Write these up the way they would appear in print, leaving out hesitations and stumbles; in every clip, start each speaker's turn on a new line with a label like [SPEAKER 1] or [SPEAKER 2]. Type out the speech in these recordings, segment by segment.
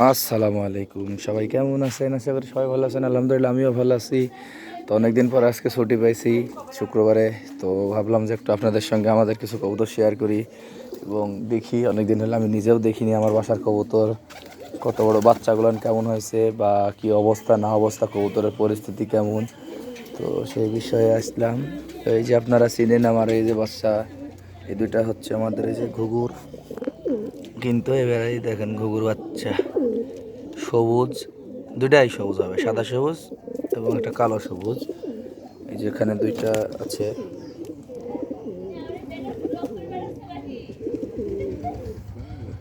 [SPEAKER 1] আসসালামু আলাইকুম, সবাই কেমন আছেন? আশা করি সবাই ভালো আছেন। আলহামদুলিল্লাহ আমিও ভালো আছি। তো অনেকদিন পর আজকে ছুটি পাইছি শুক্রবারে। তো ভাবলাম যে একটু আপনাদের সঙ্গে আমাদের কিছু কবুতর শেয়ার করি এবং দেখি। অনেকদিন হলে আমি নিজেও দেখিনি আমার বাসার কবুতর কত বড়, বাচ্চাগুলো কেমন হয়েছে বা কি অবস্থা না অবস্থা, কবুতরের পরিস্থিতি কেমন। তো সেই বিষয়ে আসলাম। তো এই যে আপনারা চিনেন আমার এই যে বাচ্চা, এই দুইটা হচ্ছে আমাদের এই যে ঘুঘুর। কিন্তু এবারে দেখেন ঘুঘুর বাচ্চা সবুজ, দুইটাই সবুজ হবে, সাদা সবুজ এবং একটা কালো সবুজ। এই যে এখানে দুইটা আছে।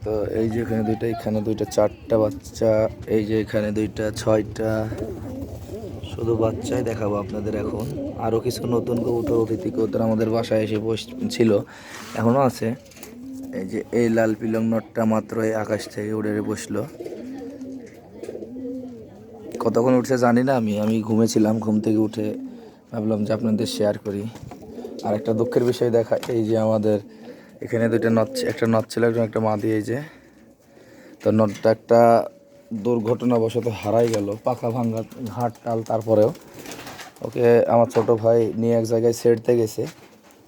[SPEAKER 1] তো এই যে এখানে দুইটা, এখানে দুইটা, চারটা বাচ্চা। এই যে এখানে দুইটা, ছয়টা। শুধু বাচ্চাই দেখাবো আপনাদের এখন। আরও কিছু নতুন কবুতর, অতিথি কবুতর আমাদের বাসায় এসে ছিল, এখনও আছে। এই যে এই লাল পিলং নটটা মাত্র এই আকাশ থেকে উড়ে বসলো। কতক্ষণ উঠছে জানি না, আমি ঘুমেছিলাম। ঘুম থেকে উঠে ভাবলাম যে আপনাদের শেয়ার করি। আর একটা দুঃখের বিষয় দেখা, এই যে আমাদের এখানে দুইটা নথ, একটা নথ ছিল একজন, একটা মাদি। এই যে তো নটটা একটা দুর্ঘটনাবশত হারাই গেল, পাখা ভাঙা, ঘাট টাল। তারপরেও ওকে আমার ছোট ভাই নিয়ে এক জায়গায় ছেড়তে গেছে।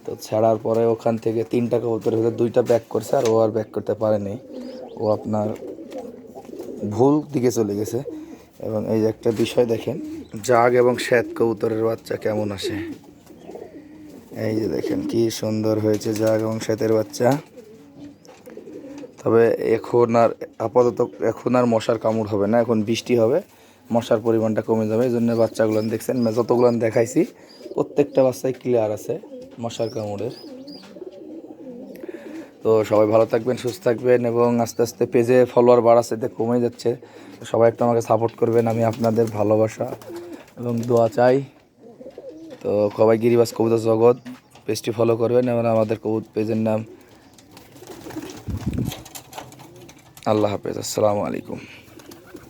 [SPEAKER 1] তো ছাড়ার পরে ওখান থেকে তিনটা কবুতরের ভিতরে দুইটা ব্যাক করছে, আর ও আর ব্যাক করতে পারেনি। ও আপনার ভুল দিকে চলে গেছে। এবং এই যে একটা বিষয় দেখেন, জাগ এবং শ্বেত কবুতরের বাচ্চা কেমন আসে। এই যে দেখেন কি সুন্দর হয়েছে জাগ এবং শ্বেতের বাচ্চা। তবে এখন আর আপাতত এখন আর মশার কামড় হবে না, এখন বৃষ্টি হবে, মশার পরিমাণটা কমে যাবে। এই জন্য বাচ্চাগুলো দেখছেন, যতগুলো দেখাইছি প্রত্যেকটা বাচ্চাই ক্লিয়ার আছে মশার কামড়ের। তো সবাই ভালো থাকবেন, সুস্থ থাকবেন এবং আস্তে আস্তে পেজে ফলোয়ার বাড়াচ্ছে, কমে যাচ্ছে। সবাই একটু আমাকে সাপোর্ট করবেন, আমি আপনাদের ভালোবাসা এবং দোয়া চাই। তো সবাই গিরিবাজ কবুতর জগৎ পেজটি ফলো করবেন এবং আমাদের কবুতর পেজের নাম। আল্লাহ হাফেজ, আসসালামু আলাইকুম।